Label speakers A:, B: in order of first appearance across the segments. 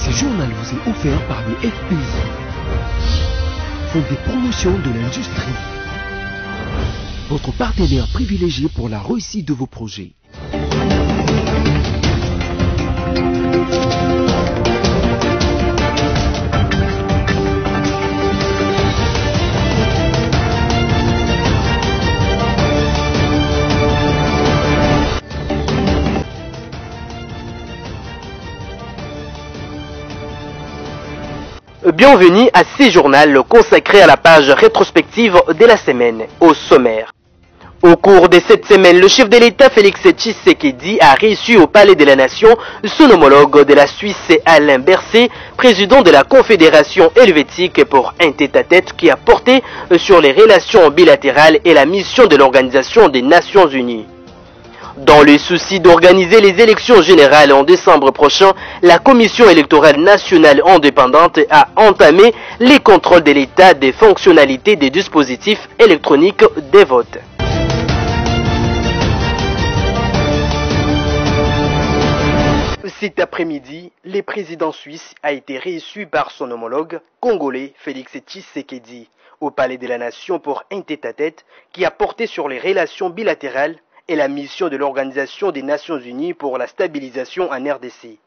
A: Ce journal vous est offert par le FPI, Fonds de promotion de l'industrie, votre partenaire privilégié pour la réussite de vos projets.
B: Bienvenue à ce journal consacré à la page rétrospective de la semaine, au sommaire. Au cours de cette semaine, le chef de l'État Félix Tshisekedi a reçu au Palais de la Nation son homologue de la Suisse Alain Berset, président de la Confédération helvétique, pour un tête-à-tête qui a porté sur les relations bilatérales et la mission de l'Organisation des Nations Unies. Dans le souci d'organiser les élections générales en décembre prochain, la Commission électorale nationale indépendante a entamé les contrôles de l'état des fonctionnalités des dispositifs électroniques des votes. Cet après-midi, le président suisse a été reçu par son homologue congolais Félix Tshisekedi au Palais de la Nation pour un tête-à-tête qui a porté sur les relations bilatérales et la mission de l'Organisation des Nations Unies pour la stabilisation en RDC.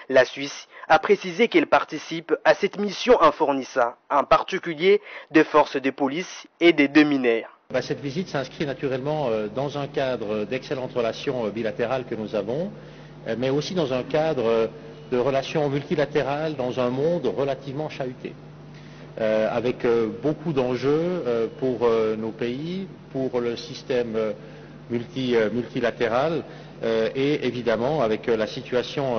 B: La Suisse a précisé qu'elle participe à cette mission en fournissant, en particulier, des forces de police et des démineurs.
C: Cette visite s'inscrit naturellement dans un cadre d'excellentes relations bilatérales que nous avons, mais aussi dans un cadre de relations multilatérales dans un monde relativement chahuté, avec beaucoup d'enjeux pour nos pays, pour le système multilatéral et évidemment avec la situation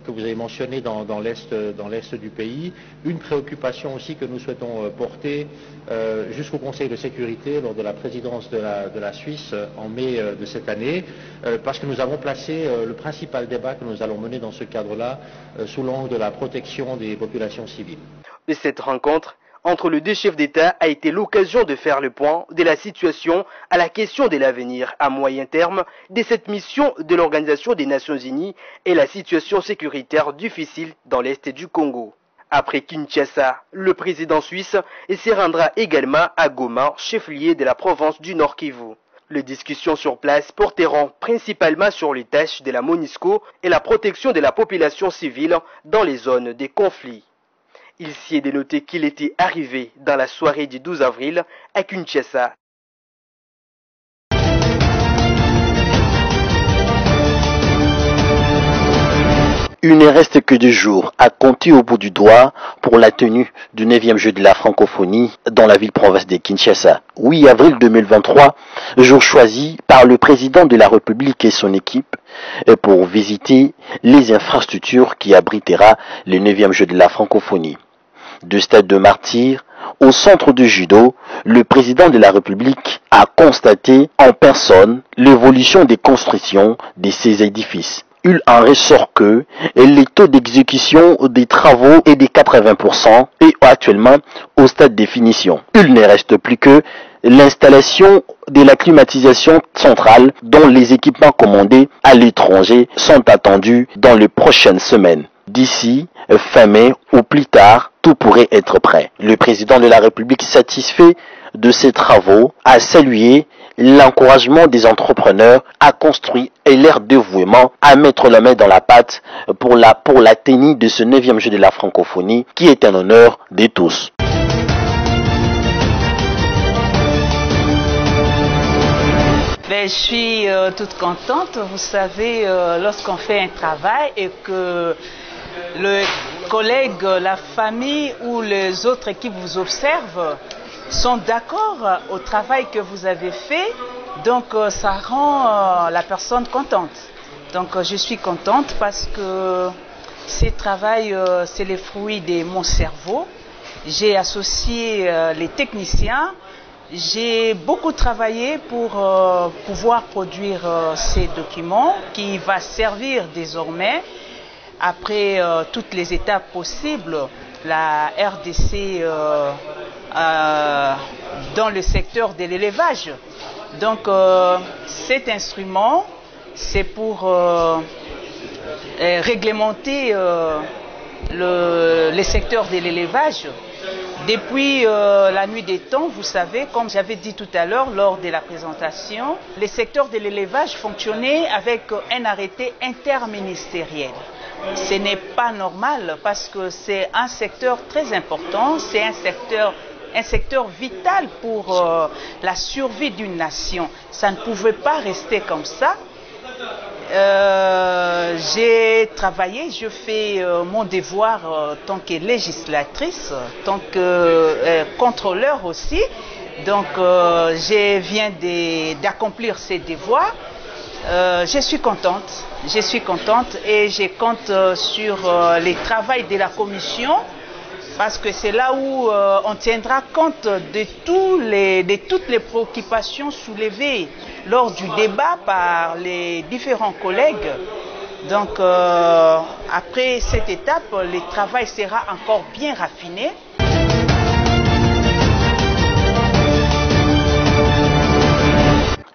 C: que vous avez mentionnée dans l'est du pays, une préoccupation aussi que nous souhaitons porter jusqu'au Conseil de sécurité lors de la présidence de la Suisse en mai de cette année, parce que nous avons placé le principal débat que nous allons mener dans ce cadre-là sous l'angle de la protection des populations civiles.
B: Cette rencontre entre les deux chefs d'État a été l'occasion de faire le point de la situation à la question de l'avenir à moyen terme de cette mission de l'Organisation des Nations Unies et la situation sécuritaire difficile dans l'Est du Congo. Après Kinshasa, le président suisse se rendra également à Goma, chef-lieu de la province du Nord Kivu. Les discussions sur place porteront principalement sur les tâches de la MONUSCO et la protection de la population civile dans les zones de conflit. Il s'y est dénoté qu'il était arrivé dans la soirée du 12 avril à Kinshasa.
D: Il ne reste que 2 jours à compter au bout du doigt pour la tenue du 9e jeu de la francophonie dans la ville-province de Kinshasa. 8 avril 2023, jour choisi par le président de la République et son équipe pour visiter les infrastructures qui abritera le 9e jeu de la francophonie. Du stade de Martyrs au centre de judo, le président de la République a constaté en personne l'évolution des constructions de ces édifices. Il en ressort que les taux d'exécution des travaux est de 80% et actuellement au stade de finition. Il ne reste plus que l'installation de la climatisation centrale dont les équipements commandés à l'étranger sont attendus dans les prochaines semaines. D'ici fin mai ou plus tard, tout pourrait être prêt. Le président de la République, satisfait de ces travaux, a salué l'encouragement des entrepreneurs à construire et leur dévouement à mettre la main dans la pâte pour la tenue de ce 9e jeu de la francophonie qui est un honneur de tous.
E: Je suis toute contente. Vous savez, lorsqu'on fait un travail et que le collègue, la famille ou les autres équipes vous observent, sont d'accord au travail que vous avez fait, donc ça rend la personne contente. Donc je suis contente parce que ce travail, c'est le fruit de mon cerveau. J'ai associé les techniciens. J'ai beaucoup travaillé pour pouvoir produire ces documents qui vont servir désormais, après toutes les étapes possibles, la RDC dans le secteur de l'élevage. Donc cet instrument, c'est pour réglementer les secteurs de l'élevage. Depuis la nuit des temps, vous savez, comme j'avais dit tout à l'heure lors de la présentation, les secteurs de l'élevage fonctionnaient avec un arrêté interministériel. Ce n'est pas normal parce que c'est un secteur très important, c'est un secteur vital pour la survie d'une nation. Ça ne pouvait pas rester comme ça. J'ai travaillé, je fais mon devoir en tant que législatrice, en tant que contrôleur aussi. Donc je viens d'accomplir ces devoirs. Je suis contente et je compte sur le travail de la commission parce que c'est là où on tiendra compte de toutes les préoccupations soulevées lors du débat par les différents collègues. Donc après cette étape, le travail sera encore bien raffiné.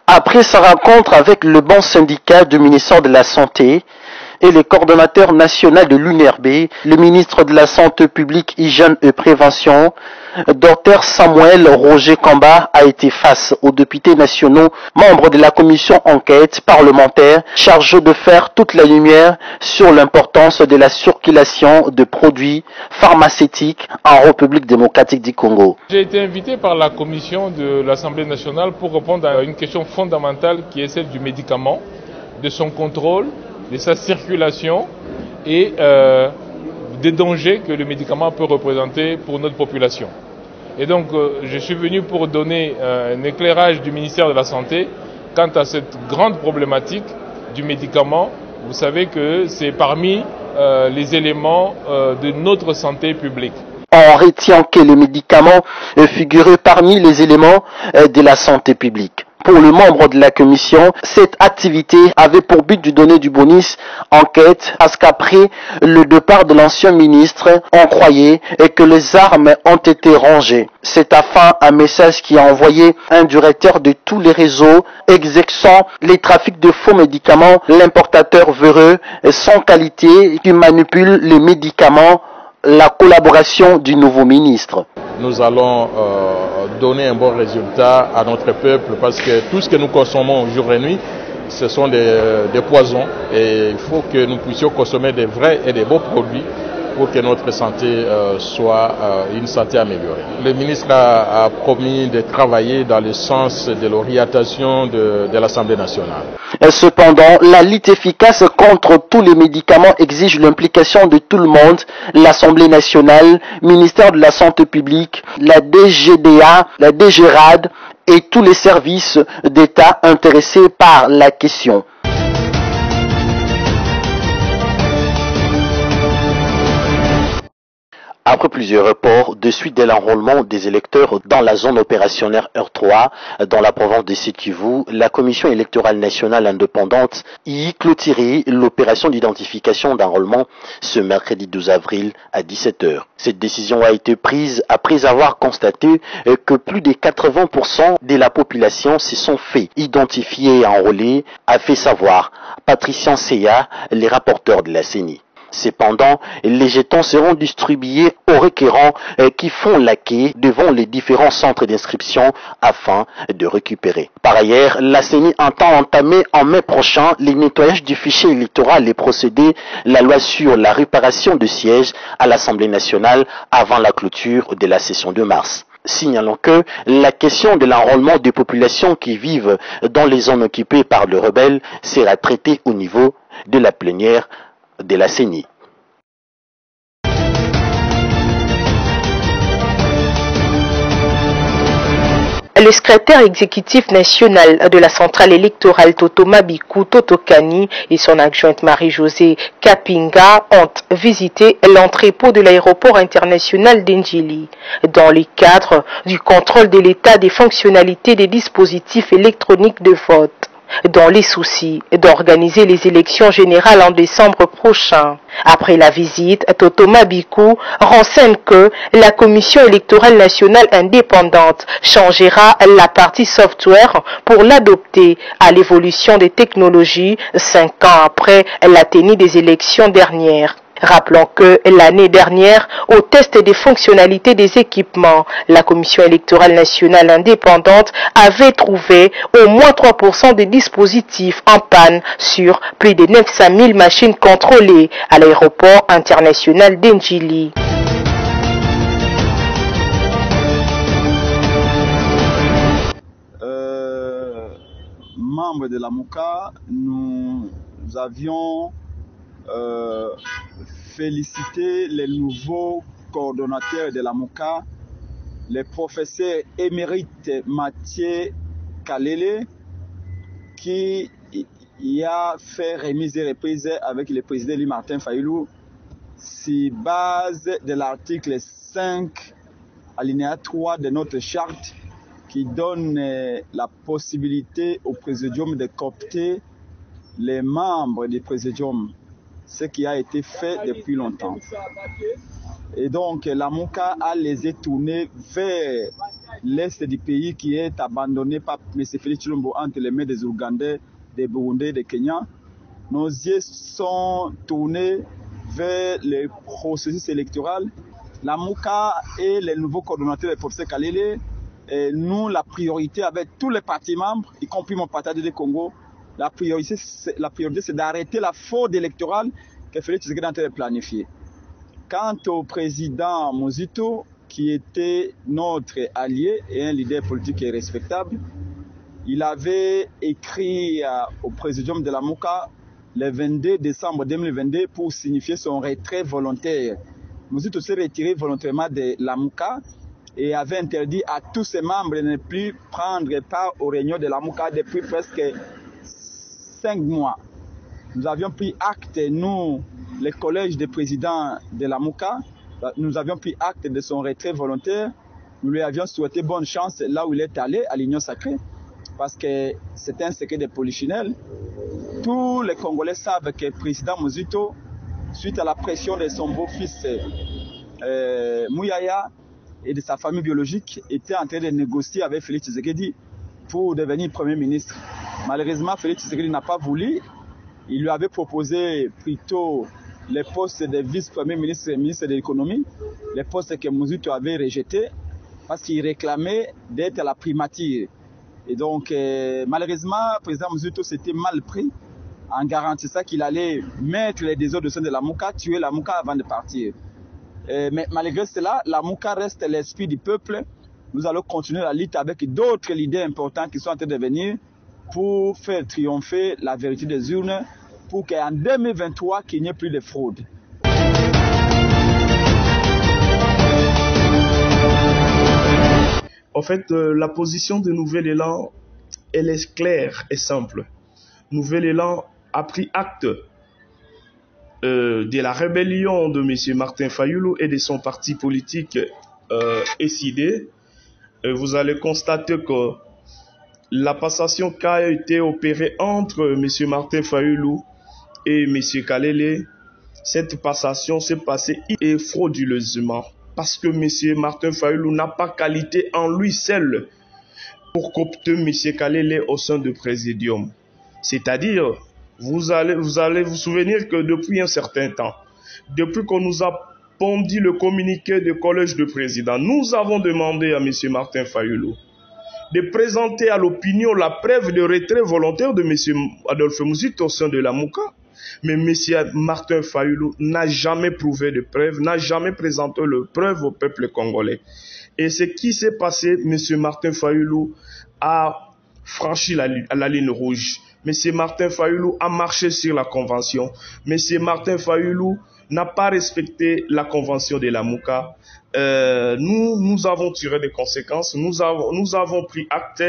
D: Après sa rencontre avec le bon syndicat du ministère de la Santé et le coordonnateur national de l'UNRB, le ministre de la Santé publique, Hygiène et Prévention, Dr Samuel Roger Kamba a été face aux députés nationaux, membres de la commission enquête parlementaire chargée de faire toute la lumière sur l'importance de la circulation de produits pharmaceutiques en République démocratique du Congo.
F: J'ai été invité par la commission de l'Assemblée nationale pour répondre à une question fondamentale qui est celle du médicament, de son contrôle, de sa circulation et des dangers que le médicament peut représenter pour notre population. Et donc je suis venu pour donner un éclairage du ministère de la Santé quant à cette grande problématique du médicament. Vous savez que c'est parmi les éléments de notre santé publique.
D: On retient que le médicament figurait parmi les éléments de la santé publique. Pour le membre de la commission, cette activité avait pour but de donner du bonus enquête parce qu'après le départ de l'ancien ministre, on croyait que les armes ont été rangées. C'est afin un message qui a envoyé un directeur de tous les réseaux exerçant les trafics de faux médicaments, l'importateur véreux, sans qualité, qui manipule les médicaments, la collaboration du nouveau ministre.
F: Nous allons donner un bon résultat à notre peuple parce que tout ce que nous consommons jour et nuit, ce sont des poisons et il faut que nous puissions consommer des vrais et des beaux produits pour que notre santé soit une santé améliorée. Le ministre a promis de travailler dans le sens de l'orientation de l'Assemblée nationale.
D: Cependant, la lutte efficace contre tous les médicaments exige l'implication de tout le monde, l'Assemblée nationale, le ministère de la Santé publique, la DGDA, la DGRAD et tous les services d'État intéressés par la question. Après plusieurs reports de suite de l'enrôlement des électeurs dans la zone opérationnelle R3 dans la province de Sud-Kivu, la Commission électorale nationale indépendante y clôturait l'opération d'identification d'enrôlement ce mercredi 12 avril à 17h. Cette décision a été prise après avoir constaté que plus de 80% de la population se sont fait identifier et enrôler, a fait savoir Patricien Seya, les rapporteurs de la CENI. Cependant, les jetons seront distribués aux requérants qui font la queue devant les différents centres d'inscription afin de récupérer. Par ailleurs, la CENI entend entamer en mai prochain le nettoyage du fichier électoral et procéder la loi sur la réparation de sièges à l'Assemblée nationale avant la clôture de la session de mars. Signalons que la question de l'enrôlement des populations qui vivent dans les zones occupées par les rebelles sera traitée au niveau de la plénière de la CENI.
G: Le secrétaire exécutif national de la centrale électorale Totoma Biku Totokani et son adjointe Marie-Josée Kapinga ont visité l'entrepôt de l'aéroport international d'Endjili dans le cadre du contrôle de l'état des fonctionnalités des dispositifs électroniques de vote, dans les soucis d'organiser les élections générales en décembre prochain. Après la visite, Totoma Biku renseigne que la Commission électorale nationale indépendante changera la partie software pour l'adopter à l'évolution des technologies 5 ans après la tenue des élections dernières. Rappelons que l'année dernière, au test des fonctionnalités des équipements, la Commission électorale nationale indépendante avait trouvé au moins 3% des dispositifs en panne sur plus de 900 000 machines contrôlées à l'aéroport international d'Ndjili.
H: Membres de la MOCA, nous avions félicité les nouveaux coordonnateurs de la MOCA, le professeur émérite Mathieu Kalele, qui y a fait remise et reprise avec le président Louis Martin Fayulu sur base de l'article 5 alinéa 3 de notre charte qui donne la possibilité au présidium de coopter les membres du présidium, ce qui a été fait depuis longtemps. Et donc la MOCA a les tournés vers l'est du pays qui est abandonné par M. Félix Tshilombo entre les mains des Ougandais, des Burundais, des Kenyans. Nos yeux sont tournés vers le processus électoral. La MOCA et les nouveaux coordonnateurs, le professeur Kalele, et nous, la priorité avec tous les partis membres, y compris mon parti de Congo, la priorité c'est d'arrêter la fraude électorale que Félix Tshisekedi est en train de planifier. Quant au président Muzito, qui était notre allié et un leader politique respectable, il avait écrit au présidium de la MOCA le 22 décembre 2022 pour signifier son retrait volontaire. Muzito s'est retiré volontairement de la MOCA et avait interdit à tous ses membres de ne plus prendre part aux réunions de la MOCA depuis presque 5 mois. Nous avions pris acte, nous, les collèges des présidents de la MOCA, nous avions pris acte de son retrait volontaire. Nous lui avions souhaité bonne chance là où il est allé, à l'Union sacrée, parce que c'est un secret de polichinelle. Tous les Congolais savent que le président Muzito, suite à la pression de son beau-fils Mouyaya, et de sa famille biologique, était en train de négocier avec Félix Tshisekedi pour devenir Premier ministre. Malheureusement, Félix Tshisekedi n'a pas voulu. Il lui avait proposé plutôt les postes de vice-premier ministre et ministre de l'économie, les postes que Muzito avait rejetés parce qu'il réclamait d'être à la primature. Et donc, malheureusement, le président Muzito s'était mal pris en garantissant qu'il allait mettre les désordres au sein de la MOCA, tuer la MOCA avant de partir. Mais malgré cela, la MOCA reste l'esprit du peuple. Nous allons continuer la lutte avec d'autres leaders importants qui sont en train de venir pour faire triompher la vérité des urnes, pour qu'en 2023, qu'il n'y ait plus de fraude.
I: En fait, la position de Nouvel Élan, elle est claire et simple. Nouvel Élan a pris acte de la rébellion de M. Martin Fayulu et de son parti politique SID. Vous allez constater que la passation qui a été opérée entre M. Martin Fayulu et M. Kalele, cette passation s'est passée frauduleusement parce que M. Martin Fayulu n'a pas qualité en lui seul pour coopter M. Kalele au sein du présidium. C'est-à-dire, vous allez vous souvenir que depuis un certain temps, depuis qu'on nous a pondu le communiqué du collège de président, nous avons demandé à M. Martin Fayulu de présenter à l'opinion la preuve de retrait volontaire de M. Adolphe Muzito au sein de la MOCA. Mais M. Martin Fayulu n'a jamais prouvé de preuve, n'a jamais présenté le preuve au peuple congolais. Et ce qui s'est passé, M. Martin Fayulu a franchi la ligne rouge. M. Martin Fayulu a marché sur la convention. M. Martin Fayulu n'a pas respecté la convention de la MOCA. Nous avons tiré des conséquences. Nous avons pris acte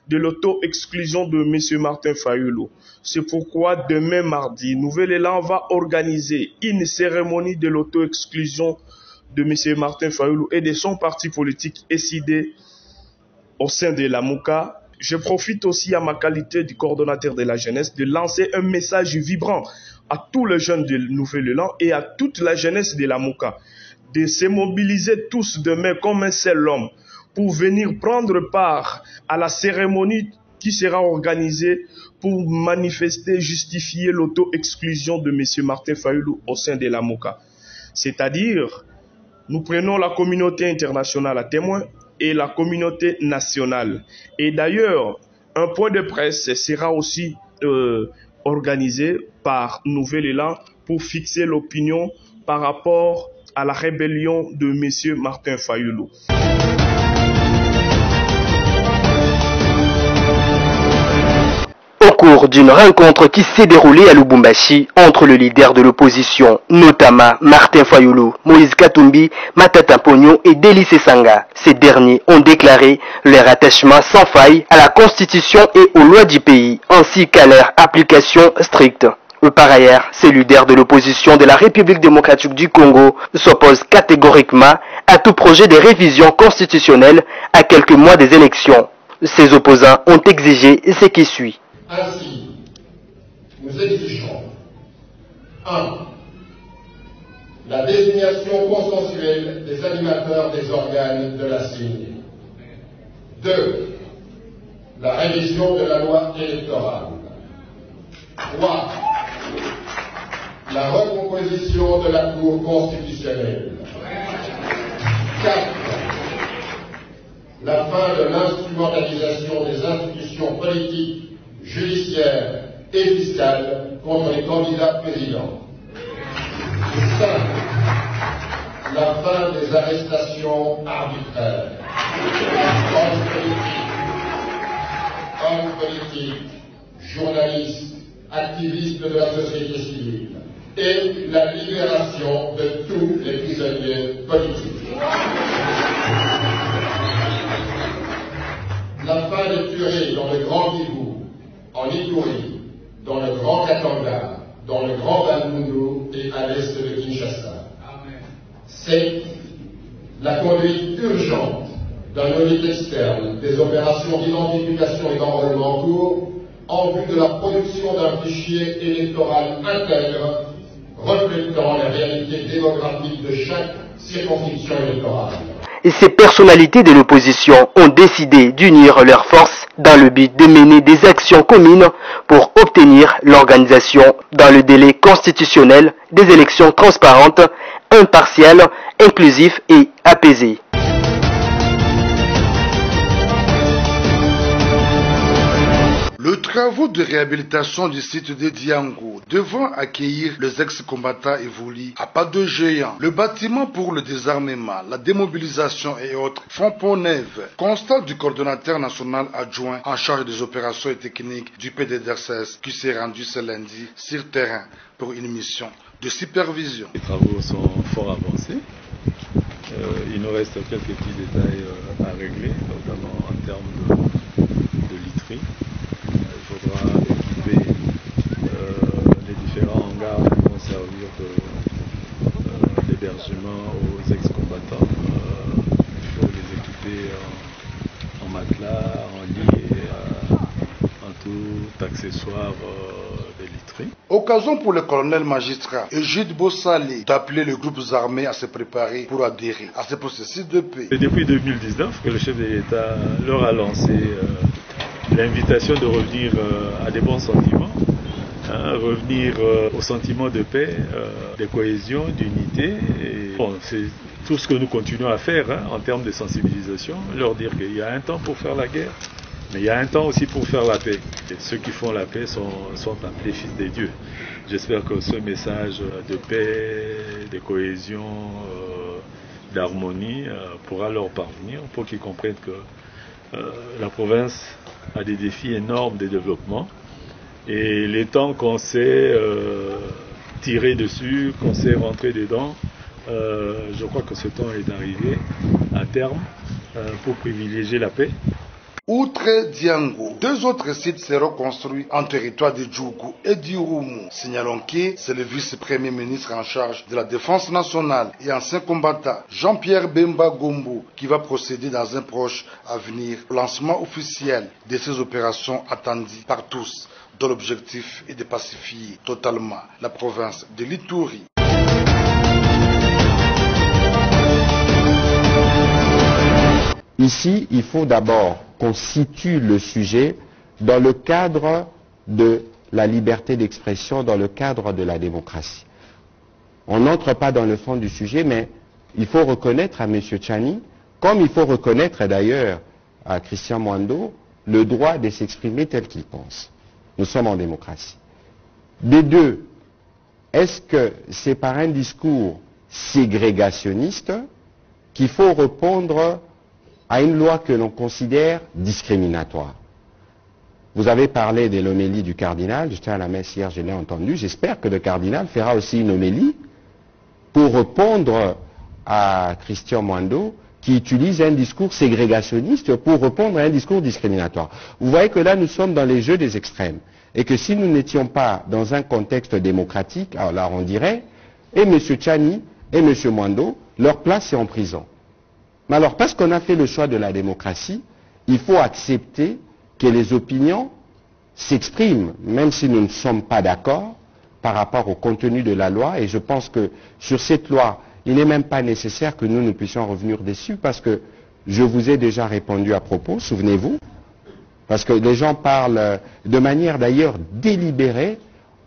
I: de l'auto-exclusion de M. Martin Fayulu. C'est pourquoi demain mardi, Nouvel Élan va organiser une cérémonie de l'auto-exclusion de M. Martin Fayulu et de son parti politique SID au sein de la MOCA. Je profite aussi à ma qualité de coordonnateur de la jeunesse de lancer un message vibrant à tous les jeunes de Nouvel Élan et à toute la jeunesse de la MOCA de se mobiliser tous demain comme un seul homme pour venir prendre part à la cérémonie qui sera organisée pour manifester, justifier l'auto-exclusion de M. Martin Fayulu au sein de la MOCA. C'est-à-dire, nous prenons la communauté internationale à témoin et la communauté nationale. Et d'ailleurs, un point de presse sera aussi organisé par Nouvel Élan pour fixer l'opinion par rapport à la rébellion de M. Martin Fayulu.
B: Au cours d'une rencontre qui s'est déroulée à Lubumbashi entre le leader de l'opposition, notamment Martin Fayulu, Moïse Katumbi, Matata Pogno et Délice Sanga, ces derniers ont déclaré leur attachement sans faille à la Constitution et aux lois du pays, ainsi qu'à leur application stricte. Par ailleurs, ces leaders de l'opposition de la République démocratique du Congo s'opposent catégoriquement à tout projet de révision constitutionnelle à quelques mois des élections. Ces opposants ont exigé ce qui suit.
J: Ainsi, nous exigeons 1. La désignation consensuelle des animateurs des organes de la CENI. 2. La révision de la loi électorale. 3. La recomposition de la Cour constitutionnelle. 4. La fin de l'instrumentalisation des institutions politiques, judiciaires et fiscales contre les candidats présidents. 5. La fin des arrestations arbitraires. Hommes politiques, journalistes, activistes de la société civile et la libération de tous les prisonniers politiques. La fin des tueries dans le Grand Kivu, en Ituri, dans le Grand Katanga, dans le Grand Bandundu et à l'est de Kinshasa. C'est la conduite urgente d'un audit externe des opérations d'identification et d'enrôlement en cours en vue de la production d'un fichier électoral intègre reflétant les réalités démographiques de chaque circonscription électorale.
B: Et ces personnalités de l'opposition ont décidé d'unir leurs forces dans le but de mener des actions communes pour obtenir l'organisation dans le délai constitutionnel des élections transparentes, impartiales, inclusives et apaisées.
K: Le travaux de réhabilitation du site de Diango devant accueillir les ex-combattants évolue à pas de géant. Le bâtiment pour le désarmement, la démobilisation et autres font peau neuve. Constat du coordonnateur national adjoint en charge des opérations et techniques du PDDRCS qui s'est rendu ce lundi sur terrain pour une mission de supervision.
L: Les travaux sont fort avancés. Il nous reste quelques petits détails à régler, notamment en termes de literie. Il faudra équiper les différents hangars qui vont servir d'hébergement aux ex-combattants. Il faut les équiper en matelas, en lit et en tout accessoire de literie.
K: Occasion pour le colonel magistrat Egide Bossali d'appeler les groupes armés à se préparer pour adhérer à ce processus de paix.
L: Et depuis 2019 que le chef de l'État leur a lancé l'invitation de revenir à des bons sentiments, revenir au sentiment de paix, de cohésion, d'unité. Bon, c'est tout ce que nous continuons à faire en termes de sensibilisation, leur dire qu'il y a un temps pour faire la guerre, mais il y a un temps aussi pour faire la paix. Et ceux qui font la paix sont appelés fils des dieux. J'espère que ce message de paix, de cohésion, d'harmonie pourra leur parvenir pour qu'ils comprennent que la province a des défis énormes de développement. Et les temps qu'on s'est tiré dessus, qu'on s'est rentré dedans, je crois que ce temps est arrivé à terme pour privilégier la paix.
K: Outre Diango, deux autres sites seront construits en territoire de Djougou et d'Irumu. Signalons que c'est le vice-premier ministre en charge de la défense nationale et ancien combattant Jean-Pierre Bemba Gombo qui va procéder dans un proche avenir au lancement officiel de ces opérations attendues par tous, dont l'objectif est de pacifier totalement la province de l'Ituri.
M: Ici, il faut d'abord qu'on situe le sujet dans le cadre de la liberté d'expression, dans le cadre de la démocratie. On n'entre pas dans le fond du sujet, mais il faut reconnaître à M. Tchani, comme il faut reconnaître d'ailleurs à Christian Mwando, le droit de s'exprimer tel qu'il pense. Nous sommes en démocratie. Des deux, est-ce que c'est par un discours ségrégationniste qu'il faut répondre à une loi que l'on considère discriminatoire? Vous avez parlé de l'homélie du cardinal, j'étais à la messe hier, je l'ai entendu, j'espère que le cardinal fera aussi une homélie pour répondre à Christian Mwando qui utilise un discours ségrégationniste pour répondre à un discours discriminatoire. Vous voyez que là nous sommes dans les jeux des extrêmes et que si nous n'étions pas dans un contexte démocratique, alors là on dirait, et M. Tchani et M. Mwando, leur place est en prison. Mais alors parce qu'on a fait le choix de la démocratie, il faut accepter que les opinions s'expriment, même si nous ne sommes pas d'accord par rapport au contenu de la loi. Et je pense que sur cette loi, il n'est même pas nécessaire que nous puissions revenir dessus, parce que je vous ai déjà répondu à propos, souvenez-vous, parce que les gens parlent de manière d'ailleurs délibérée.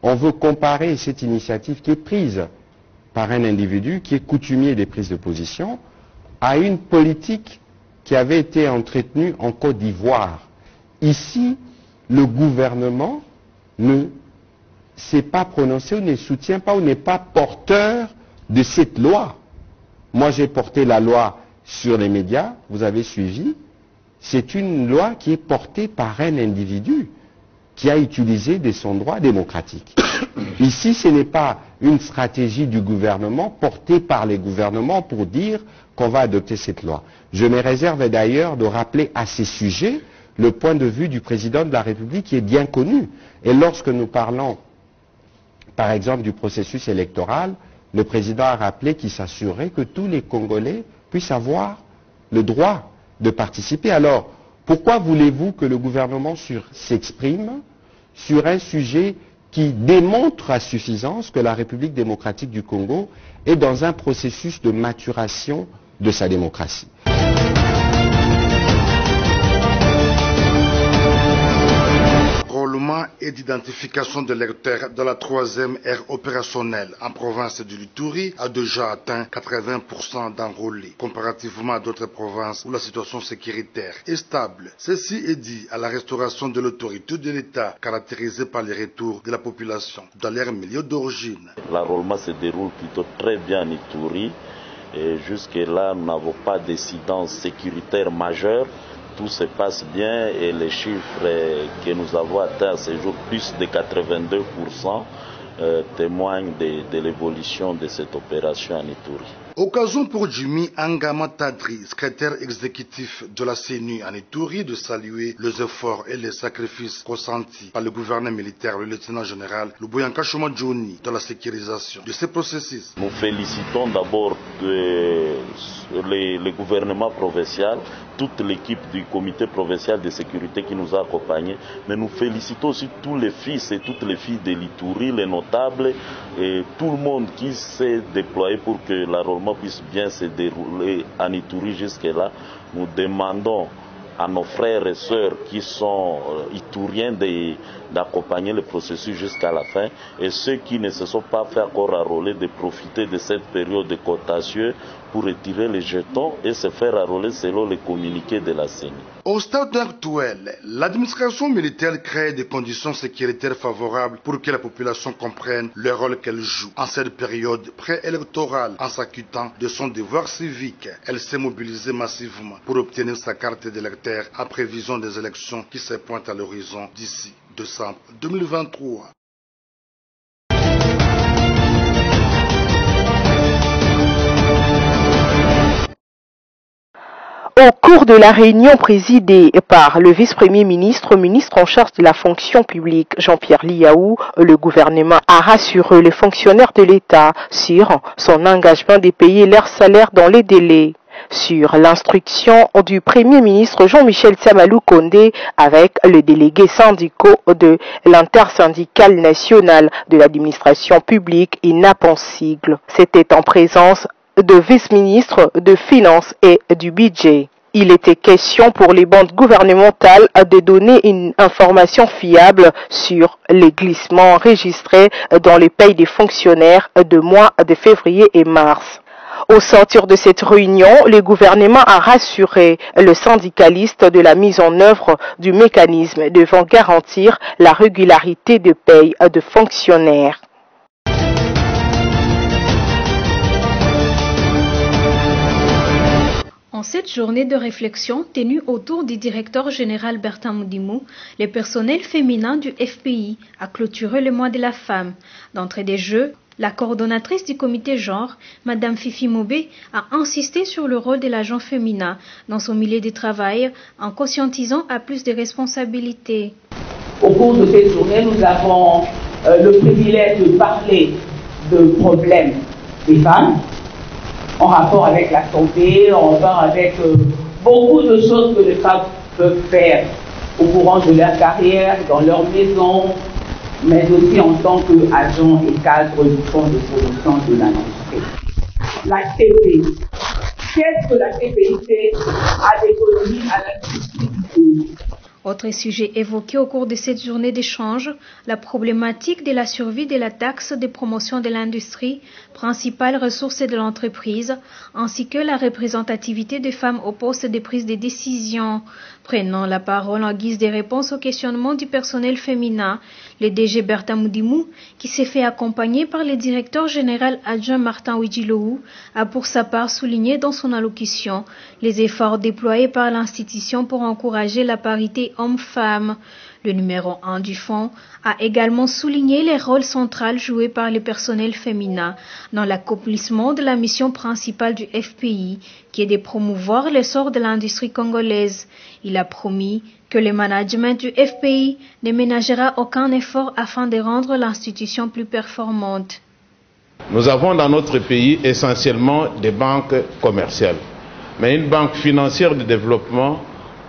M: On veut comparer cette initiative qui est prise par un individu qui est coutumier des prises de position à une politique qui avait été entretenue en Côte d'Ivoire. Ici, le gouvernement ne s'est pas prononcé, ou ne soutient pas, ou n'est pas porteur de cette loi. Moi, j'ai porté la loi sur les médias, vous avez suivi. C'est une loi qui est portée par un individu qui a utilisé de son droit démocratique. Ici, ce n'est pas une stratégie du gouvernement portée par les gouvernements pour dire qu'on va adopter cette loi. Je me réserve d'ailleurs de rappeler à ces sujets le point de vue du président de la République qui est bien connu. Et lorsque nous parlons, par exemple, du processus électoral, le président a rappelé qu'il s'assurait que tous les Congolais puissent avoir le droit de participer. Alors, pourquoi voulez-vous que le gouvernement s'exprime sur un sujet qui démontre à suffisance que la République démocratique du Congo est dans un processus de maturation de sa démocratie?
K: Enrôlement et d'identification de l'électeur dans la troisième ère opérationnelle en province du Ituri a déjà atteint 80% d'enrôlés, comparativement à d'autres provinces où la situation sécuritaire est stable. Ceci est dit à la restauration de l'autorité de l'État, caractérisée par les retours de la population dans leur milieu d'origine.
N: L'enrôlement se déroule plutôt très bien en Ituri et jusque-là nous n'avons pas d'incidence sécuritaire majeure. Tout se passe bien et les chiffres que nous avons atteints à ce jour, plus de 82%, témoignent de l'évolution de cette opération en Ituri.
K: Occasion pour Jimmy Angama Tadri, secrétaire exécutif de la CENU en Ituri, de saluer les efforts et les sacrifices consentis par le gouverneur militaire, le lieutenant général Luboyanka Choma-Jouni, dans la sécurisation de ces processus.
N: Nous félicitons d'abord le gouvernement provincial, toute l'équipe du comité provincial de sécurité qui nous a accompagnés, mais nous félicitons aussi tous les fils et toutes les filles de l'Ituri, les notables et tout le monde qui s'est déployé pour que l'enrôlement puisse bien se dérouler en Ituri jusque-là. Nous demandons à nos frères et sœurs qui sont ituriens d'accompagner le processus jusqu'à la fin, et ceux qui ne se sont pas fait encore enrôler de profiter de cette période de contentieux pour retirer les jetons et se faire enrôler selon les communiqués de la CENI.
K: Au stade actuel, l'administration militaire crée des conditions sécuritaires favorables pour que la population comprenne le rôle qu'elle joue en cette période préélectorale. En s'acquittant de son devoir civique, elle s'est mobilisée massivement pour obtenir sa carte d'électeur à prévision des élections qui se pointent à l'horizon d'ici décembre 2023.
G: Au cours de la réunion présidée par le vice-premier ministre, ministre en charge de la fonction publique, Jean-Pierre Liaou, le gouvernement a rassuré les fonctionnaires de l'État sur son engagement de payer leurs salaires dans les délais. Sur l'instruction du Premier ministre Jean-Michel Samalou Condé avec le délégué syndical de l'intersyndicale nationale de l'administration publique INAP en sigle. C'était en présence de vice-ministre de Finances et du Budget. Il était question pour les bandes gouvernementales de donner une information fiable sur les glissements enregistrés dans les payes des fonctionnaires de mois de février et mars. Au sortir de cette réunion, le gouvernement a rassuré le syndicaliste de la mise en œuvre du mécanisme devant garantir la régularité de paye de fonctionnaires.
O: En cette journée de réflexion tenue autour du directeur général Bertin Moudimou, le personnel féminin du FPI a clôturé le mois de la femme. D'entrée des jeux, la coordonnatrice du comité genre, Madame Fifi Moubé, a insisté sur le rôle de l'agent féminin dans son milieu de travail en conscientisant à plus de responsabilités.
P: Au cours de cette journée, nous avons le privilège de parler de problèmes des femmes en rapport avec la santé, en rapport avec beaucoup de choses que les femmes peuvent faire au courant de leur carrière, dans leur maison, mais aussi en tant qu'agent et cadre du fonds de promotion de l'industrie. La TPI. Qu'est-ce que la TPI fait à l'économie, à l'industrie du pays?
O: Autre sujet évoqué au cours de cette journée d'échange, la problématique de la survie de la taxe de promotion de l'industrie, principale ressource de l'entreprise, ainsi que la représentativité des femmes au poste de prise de décision. Prenant la parole en guise de réponse aux questionnements du personnel féminin, le DG Bertin Moudimou, qui s'est fait accompagner par le directeur général adjoint Martin Ouidjiloou, a pour sa part souligné dans son allocution les efforts déployés par l'institution pour encourager la parité hommes-femmes. Le numéro 1 du fonds a également souligné les rôles centraux joués par le personnel féminin dans l'accomplissement de la mission principale du FPI, qui est de promouvoir l'essor de l'industrie congolaise. Il a promis que le management du FPI ne ménagera aucun effort afin de rendre l'institution plus performante.
Q: Nous avons dans notre pays essentiellement des banques commerciales, mais une banque financière de développement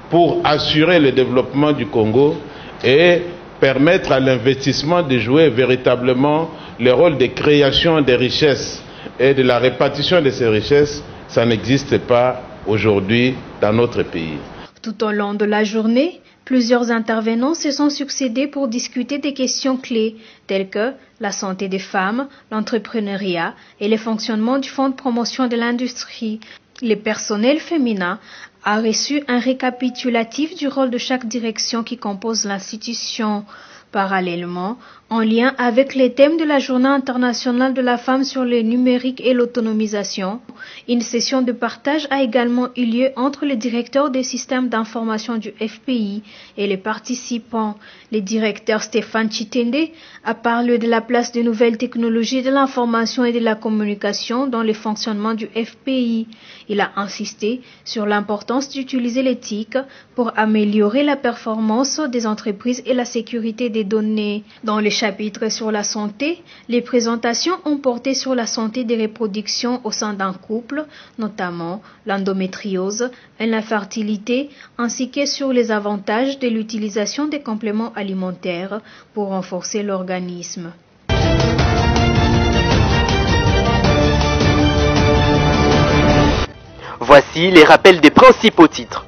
Q: pour assurer le développement du Congo et permettre à l'investissement de jouer véritablement le rôle de création des richesses et de la répartition de ces richesses, ça n'existe pas aujourd'hui dans notre pays.
O: Tout au long de la journée, plusieurs intervenants se sont succédés pour discuter des questions clés telles que la santé des femmes, l'entrepreneuriat et le fonctionnement du fonds de promotion de l'industrie. Le personnel féminin a reçu un récapitulatif du rôle de chaque direction qui compose l'institution. Parallèlement, en lien avec les thèmes de la Journée internationale de la femme sur le numérique et l'autonomisation, une session de partage a également eu lieu entre le directeur des systèmes d'information du FPI et les participants. Le directeur Stéphane Chitende a parlé de la place des nouvelles technologies de l'information et de la communication dans le fonctionnement du FPI. Il a insisté sur l'importance d'utiliser l'éthique pour améliorer la performance des entreprises et la sécurité des données. Dans le chapitre sur la santé, les présentations ont porté sur la santé des reproductions au sein d'un couple, notamment l'endométriose et l'infertilité, ainsi que sur les avantages de l'utilisation des compléments alimentaires pour renforcer l'organisme.
B: Voici les rappels des principaux titres.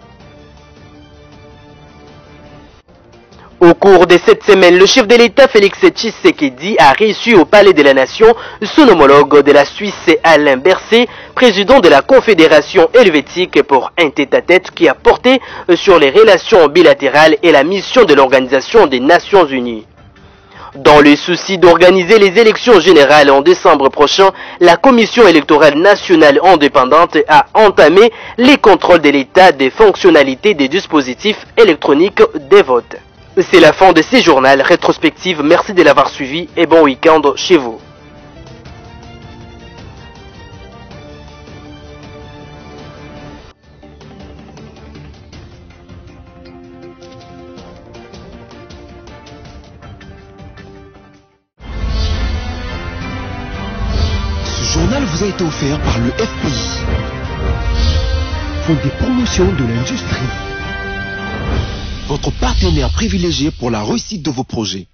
B: Au cours de cette semaine, le chef de l'État Félix Tshisekedi a reçu au Palais de la Nation son homologue de la Suisse Alain Berset, président de la Confédération helvétique, pour un tête-à-tête qui a porté sur les relations bilatérales et la mission de l'Organisation des Nations Unies. Dans le souci d'organiser les élections générales en décembre prochain, la Commission électorale nationale indépendante a entamé les contrôles de l'état des fonctionnalités des dispositifs électroniques des votes. C'est la fin de ces journaux rétrospectives. Merci de l'avoir suivi et bon week-end chez vous.
A: Ce journal vous a été offert par le FPI, Fonds de promotion de l'industrie. Votre partenaire privilégié pour la réussite de vos projets.